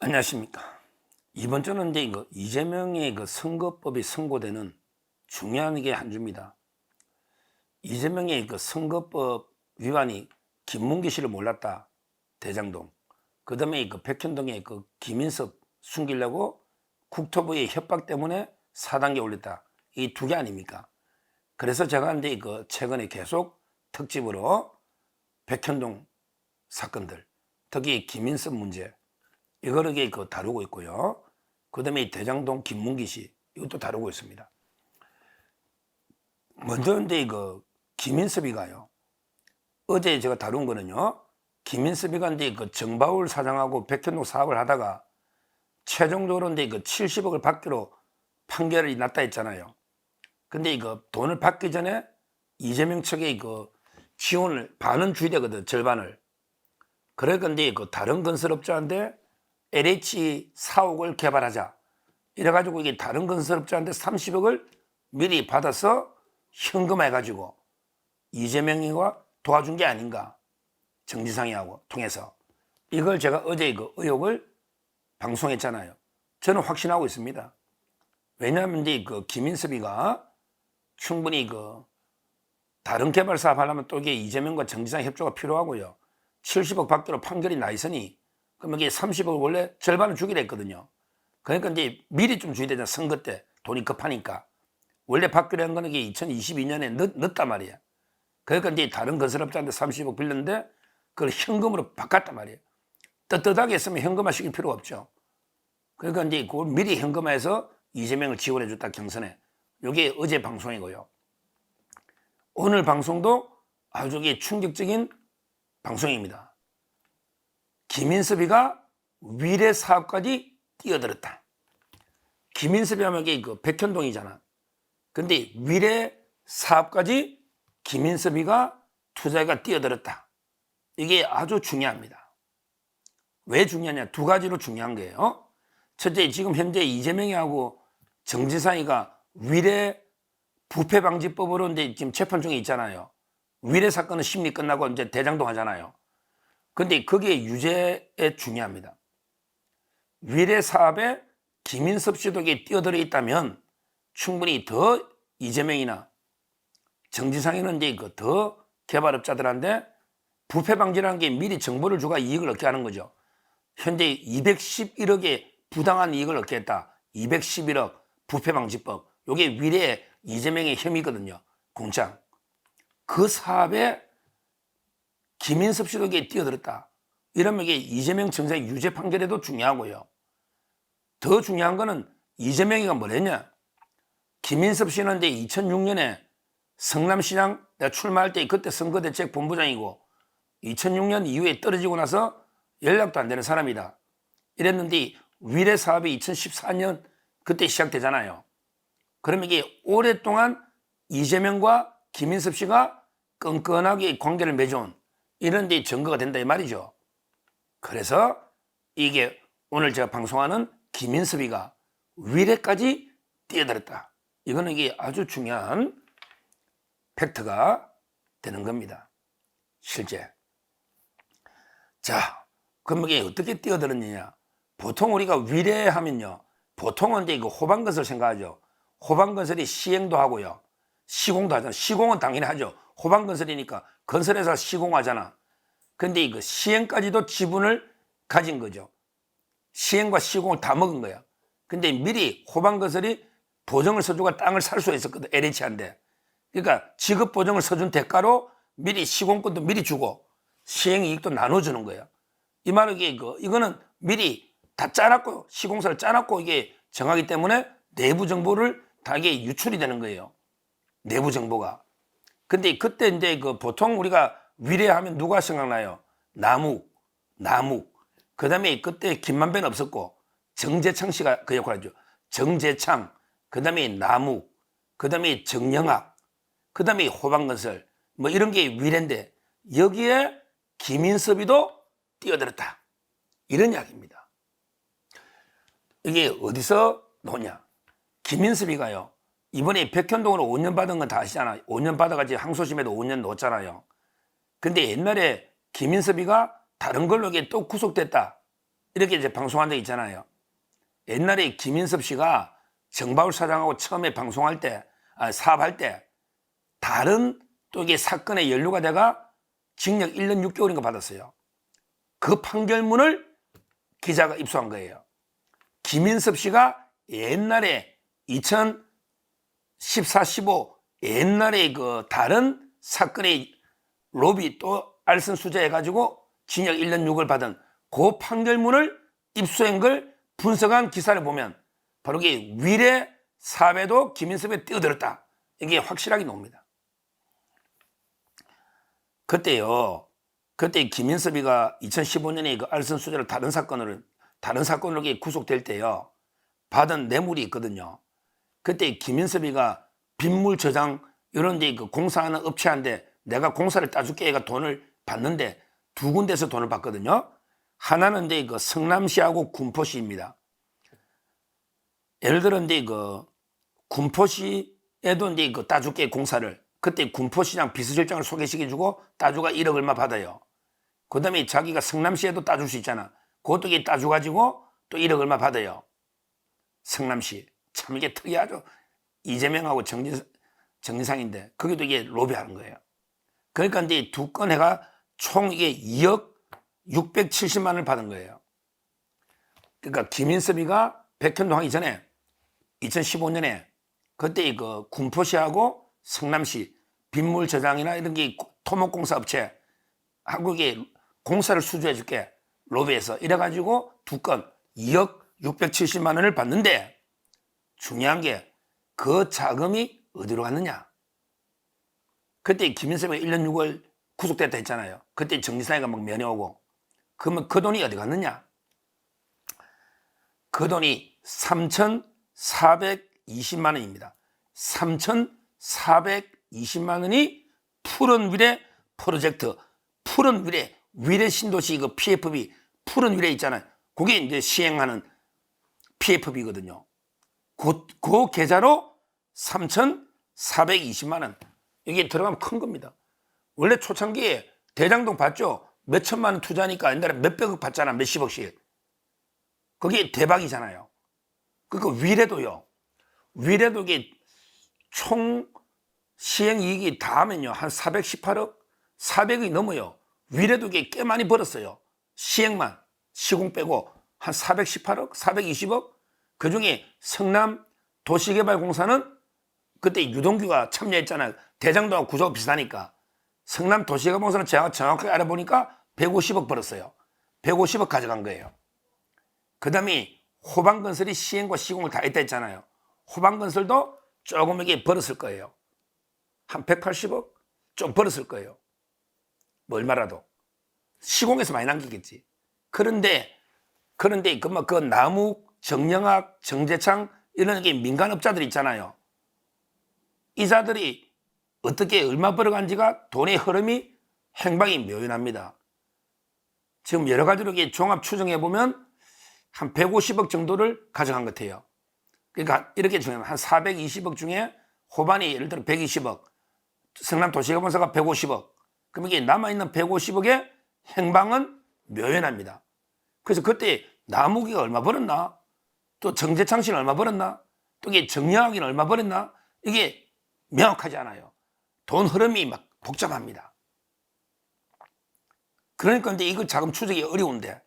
안녕하십니까. 이번 주는 이제 이거 이재명의 그 선거법이 선고되는 중요한 게 한 주입니다. 이재명의 그 선거법 위반이 김문기 씨를 몰랐다. 대장동. 그 다음에 그 백현동의 그 김인섭 숨기려고 국토부의 협박 때문에 4단계 올렸다. 이 두 개 아닙니까? 그래서 제가 이제 그 최근에 계속 특집으로 백현동 사건들, 특히 김인섭 문제, 이거를 그 다루고 있고요. 그 다음에 대장동 김문기 씨, 이것도 다루고 있습니다. 먼저 이제 그 김인섭이가요. 어제 제가 다룬 거는요. 김인섭이가 이제 그 정바울 사장하고 백현동 사업을 하다가 최종적으로 이제 그 70억을 받기로 판결이 났다 했잖아요. 근데 이거 돈을 받기 전에 이재명 측에 그 지원을 반은 줘야 되거든, 절반을. 그러니까 이제 그 다른 건설업자한테 LH 사옥을 개발하자. 이래가지고 이게 다른 건설업자한테 30억을 미리 받아서 현금화해가지고 이재명이가 도와준 게 아닌가. 정지상이하고 통해서. 이걸 제가 어제 그 의혹을 방송했잖아요. 저는 확신하고 있습니다. 왜냐하면 이제 그 김인섭이가 충분히 그 다른 개발 사업 하려면 또 이게 이재명과 정지상 협조가 필요하고요. 70억 받기로 판결이 나 있으니 그러면 이게 30억 원래 절반을 주기로 했거든요. 그러니까 이제 미리 좀 줘야 되잖아. 선거 때 돈이 급하니까. 원래 받기로 한 거는 이게 2022년에 늦단 말이야. 그러니까 이제 다른 건설업자한테 30억 빌렸는데 그걸 현금으로 바꿨단 말이에요. 떳떳하게 했으면 현금화 시킬 필요가 없죠. 그러니까 이제 그걸 미리 현금화해서 이재명을 지원해 줬다, 경선에. 이게 어제 방송이고요. 오늘 방송도 아주 충격적인 방송입니다. 김인섭이가 위례 사업까지 뛰어들었다. 김인섭이 하면 그 백현동이잖아. 근데 위례 사업까지 김인섭이가 투자가 뛰어들었다. 이게 아주 중요합니다. 왜 중요하냐? 두 가지로 중요한 거예요. 첫째, 지금 현재 이재명이하고 정지상이가 위례 부패방지법으로 이제 지금 재판 중에 있잖아요. 위례 사건은 심리 끝나고 이제 대장동 하잖아요. 근데 그게 유죄에 중요합니다. 위례 사업에 김인섭 씨도 뛰어들어 있다면 충분히 더 이재명이나 정지상이는 이제 그 더 개발업자들한테 부패 방지라는 게 미리 정보를 주가 이익을 얻게 하는 거죠. 현재 211억의 부당한 이익을 얻겠다. 211억 부패 방지법. 이게 위례 이재명의 혐의거든요. 공장. 그 사업에 김인섭 씨도 뛰어들었다. 이러면 이게 이재명 정상의 유죄 판결에도 중요하고요. 더 중요한 거는 이재명이가 뭐랬냐? 김인섭 씨는 이제 2006년에 성남시장 내가 출마할 때 그때 선거대책 본부장이고 2006년 이후에 떨어지고 나서 연락도 안 되는 사람이다. 이랬는데 위례 사업이 2014년 그때 시작되잖아요. 그러면 이게 오랫동안 이재명과 김인섭 씨가 끈끈하게 관계를 맺어온 이런 데 증거가 된다 이 말이죠. 그래서 이게 오늘 제가 방송하는 김인섭이가 위례까지 뛰어들었다. 이거는 이게 아주 중요한 팩트가 되는 겁니다. 실제. 자, 그럼 이게 어떻게 뛰어들었느냐? 보통 우리가 위례하면요. 보통은 이제 그 호방건설 생각하죠. 호방건설이 시행도 하고요. 시공도 하잖아. 시공은 당연히 하죠. 호방건설이니까 건설회사 시공하잖아. 근데 이거 시행까지도 지분을 가진 거죠. 시행과 시공을 다 먹은 거야. 근데 미리 호방건설이 보증을 서주고 땅을 살 수 있었거든. LH한테. 그러니까 지급 보증을 서준 대가로 미리 시공권도 미리 주고 시행 이익도 나눠주는 거야. 이 말은 이거는 미리 다 짜놨고 시공사를 짜놨고 이게 정하기 때문에 내부 정보를 다 이게 유출이 되는 거예요. 내부 정보가. 근데 그때 이제 그 보통 우리가 위례하면 누가 생각나요? 남욱. 그 다음에 그때 김만배는 없었고 정재창 씨가 그 역할을 하죠. 정재창. 그 다음에 남욱. 그 다음에 정영학. 그 다음에 호방건설. 뭐 이런 게 위례인데 여기에 김인섭이도 뛰어들었다. 이런 이야기입니다. 이게 어디서 나오냐? 김인섭이가요. 이번에 백현동으로 5년 받은 건 다 아시잖아요. 5년 받아가지고 항소심에도 5년 넣었잖아요. 근데 옛날에 김인섭이가 다른 걸로 이게 또 구속됐다. 이렇게 이제 방송한 적 있잖아요. 옛날에 김인섭 씨가 정바울 사장하고 처음에 방송할 때, 사업할 때 다른 또 이게 사건에 연루가 돼가 징역 1년 6개월인가 받았어요. 그 판결문을 기자가 입수한 거예요. 김인섭 씨가 옛날에 2014, 15 옛날에 그 다른 사건의 로비 또 알선 수재해가지고 징역 1년 6을 받은 그 판결문을 입수한 걸 분석한 기사를 보면 바로 이게 위례 사업에도 김인섭에 뛰어들었다. 이게 확실하게 나옵니다. 그때 김인섭이가 2015년에 그 알선 수재로 다른 사건으로 구속될 때요. 받은 뇌물이 있거든요. 그때 김인섭이가 빗물 저장 이런 데 그 공사하는 업체한테 내가 공사를 따줄게 얘가 돈을 받는데 두 군데서 돈을 받거든요. 하나는 이제 그 성남시하고 군포시입니다. 예를 들어 이제 그 군포시에도 이제 그 따줄게 공사를 그때 군포시장 비서실장을 소개시켜주고 따주가 1억 얼마 받아요. 그 다음에 자기가 성남시에도 따줄 수 있잖아. 그것도 이게 따줘가지고 또 1억 얼마 받아요. 성남시. 참 이게 특이하죠. 이재명하고 정진상인데 거기도 이게 로비하는 거예요. 그러니까 이제 두 건 해가 총 이게 2억 670만을 받은 거예요. 그러니까 김인섭이가 백현동 하기 전에 2015년에 그때 그 군포시하고 성남시 빗물 저장이나 이런 게 토목공사 업체 한국에 공사를 수주해 줄게 로비에서 이래가지고 두 건 2억 670만 원을 받는데 중요한 게 그 자금이 어디로 갔느냐. 그때 김인섭이 1년 6월 구속됐다 했잖아요. 그때 정진상이가 막 면회 오고 그러면 그 돈이 어디 갔느냐. 그 돈이 3,420만 원입니다. 3,420만 원이 푸른 위례 프로젝트, 푸른 위례 신도시 그 PFB, 푸른 위례 있잖아요. 그게 이제 시행하는 PFB거든요. 그 계좌로 3,420만 원. 이게 들어가면 큰 겁니다. 원래 초창기에 대장동 봤죠? 몇 천만 원 투자하니까 옛날에 몇백억 받잖아, 몇십억씩. 그게 대박이잖아요. 그러니까 위례도 이게 총 시행이익이 다 하면요. 한 418억? 400억이 넘어요. 위례도 이게 꽤 많이 벌었어요. 시행만, 시공 빼고 한 418억? 420억? 그 중에 성남 도시개발공사는 그때 유동규가 참여했잖아요. 대장동하고 구조가 비슷하니까. 성남 도시개발공사는 제가 정확하게 알아보니까 150억 벌었어요. 150억 가져간 거예요. 그 다음에 호방건설이 시행과 시공을 다 했다 했잖아요. 호방건설도 조금 이게 벌었을 거예요. 한 180억? 좀 벌었을 거예요. 뭐 얼마라도. 시공에서 많이 남기겠지. 그런데 그 나무, 정영학, 정재창 이런 게 민간업자들 있잖아요. 이자들이 어떻게 얼마 벌어간지가 돈의 흐름이 행방이 묘연합니다. 지금 여러 가지로 종합 추정해 보면 한 150억 정도를 가져간 것 같아요. 그러니까 이렇게 중요하면 한 420억 중에 호반이 예를 들어 120억, 성남 도시개발공사가 150억. 그럼 이게 남아있는 150억의 행방은 묘연합니다. 그래서 그때 나무기가 얼마 벌었나? 또 정재창 씨는 얼마 벌었나? 또 이게 정영학이는 얼마 벌었나? 이게 명확하지 않아요. 돈 흐름이 막 복잡합니다. 그러니까 이제 이거 자금 추적이 어려운데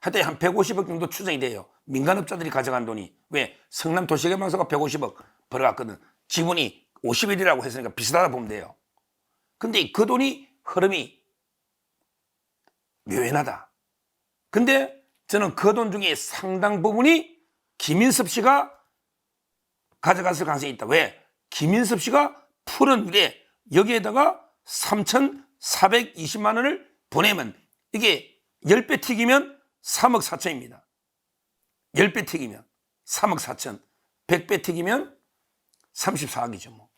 하여튼 한 150억 정도 추정이 돼요. 민간업자들이 가져간 돈이. 왜? 성남 도시개발공사가 150억 벌어갔거든. 지분이 51이라고 했으니까 비슷하다 보면 돼요. 근데 그 돈이 흐름이 묘연하다. 근데 저는 그 돈 중에 상당 부분이 김인섭 씨가 가져갔을 가능성이 있다. 왜? 김인섭 씨가 푸른 위례 여기에다가 3,420만 원을 보내면 이게 10배 튀기면 3억 4천입니다. 10배 튀기면 3억 4천, 100배 튀기면 34억이죠. 뭐.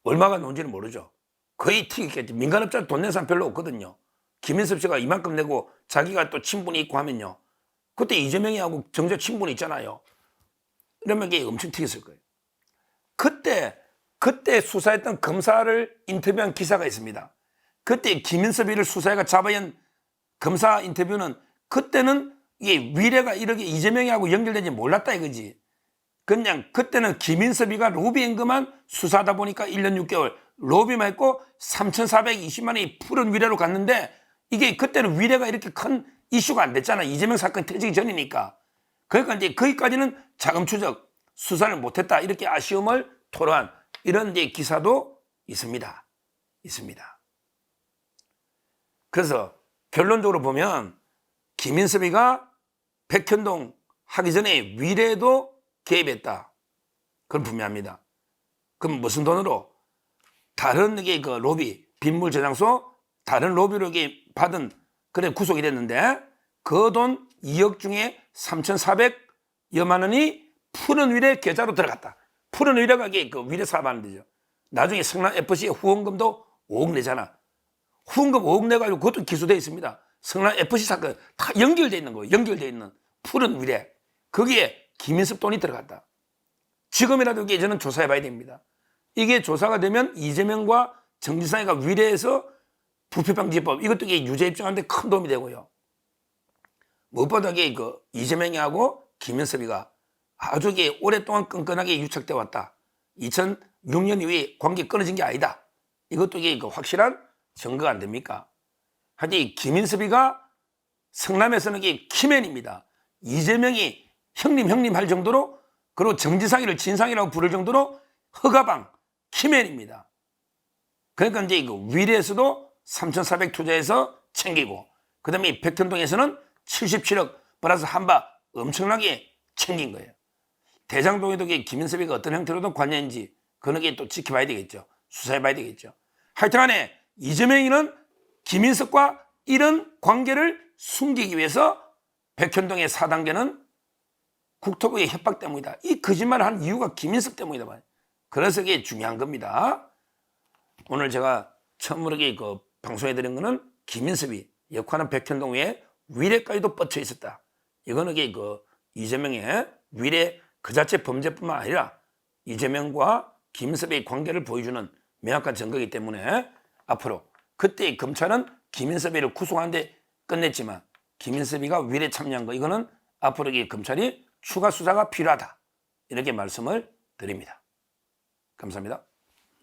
얼마가 나온지는 모르죠. 거의 튀기겠지. 민간업자 돈 낸 사람 별로 없거든요. 김인섭 씨가 이만큼 내고 자기가 또 친분이 있고 하면요. 그때 이재명이하고 정제 친분이 있잖아요. 이러면 이게 엄청 튀겼을 거예요. 그때 수사했던 검사를 인터뷰한 기사가 있습니다. 그때 김인섭이를 수사해가 잡아연 검사 인터뷰는 그때는 이게 위례가 이렇게 이재명하고 연결된지 몰랐다 이거지. 그냥 그때는 김인섭이가 로비행금만 수사하다 보니까 1년 6개월 로비만 했고 3,420만 원이 푸른 위례로 갔는데 이게 그때는 위례가 이렇게 큰 이슈가 안 됐잖아. 이재명 사건이 터지기 전이니까. 그러니까 이제 거기까지는 자금 추적 수사를 못했다 이렇게 아쉬움을 토로한 이런 이제 기사도 있습니다. 그래서 결론적으로 보면 김인섭이가 백현동 하기 전에 위례도 개입했다. 그건 분명합니다. 그럼 무슨 돈으로? 다른 게 그 로비, 빗물 저장소, 다른 로비로 받은 그래 구속이 됐는데 그 돈 2억 중에 3,400여만 원이 푸른 위례 계좌로 들어갔다. 푸른 위례가 그 위례 사업하는 데죠. 나중에 성남 FC 후원금도 5억 내잖아. 후원금 5억 내가지고 그것도 기소되어 있습니다. 성남 FC 사건 다 연결되어 있는 거예요. 연결되어 있는 푸른 위례. 거기에 김인섭 돈이 들어갔다. 지금이라도 이게 저는 조사해 봐야 됩니다. 이게 조사가 되면 이재명과 정진상이가 위례에서 부패방지법 이것도 이게 유죄 입증하는데 큰 도움이 되고요. 무엇보다 그 이재명이하고 김인섭이가 아주 오랫동안 끈끈하게 유착돼 왔다. 2006년 이후에 관계 끊어진 게 아니다. 이것도 이게 확실한 증거가 안 됩니까? 하여튼 김인섭이가 성남에서는 이게 키맨입니다. 이재명이 형님 할 정도로 그리고 정진상이를 진상이라고 부를 정도로 허가방 키맨입니다. 그러니까 이제 위례에서도 3,400 투자해서 챙기고 그 다음에 백현동에서는 77억 플러스 한바 엄청나게 챙긴 거예요. 대장동에도 김인섭이가 어떤 형태로든 관여인지 그런 게 또 지켜봐야 되겠죠. 수사해봐야 되겠죠. 하여튼간에 이재명이는 김인섭과 이런 관계를 숨기기 위해서 백현동의 4단계는 국토부의 협박 때문이다. 이 거짓말을 한 이유가 김인섭 때문이다. 그래서 이게 중요한 겁니다. 오늘 제가 처음으로 그 방송해드린 거는 김인섭이 역할하는 백현동 외에 위례까지도 뻗쳐 있었다. 이거는 그 이재명의 위례 그 자체 범죄뿐만 아니라 이재명과 김인섭의 관계를 보여주는 명확한 증거이기 때문에 앞으로 그때 검찰은 김인섭이를 구속하는데 끝냈지만 김인섭이가 위례 참여한 거 이거는 앞으로 검찰이 추가 수사가 필요하다. 이렇게 말씀을 드립니다. 감사합니다.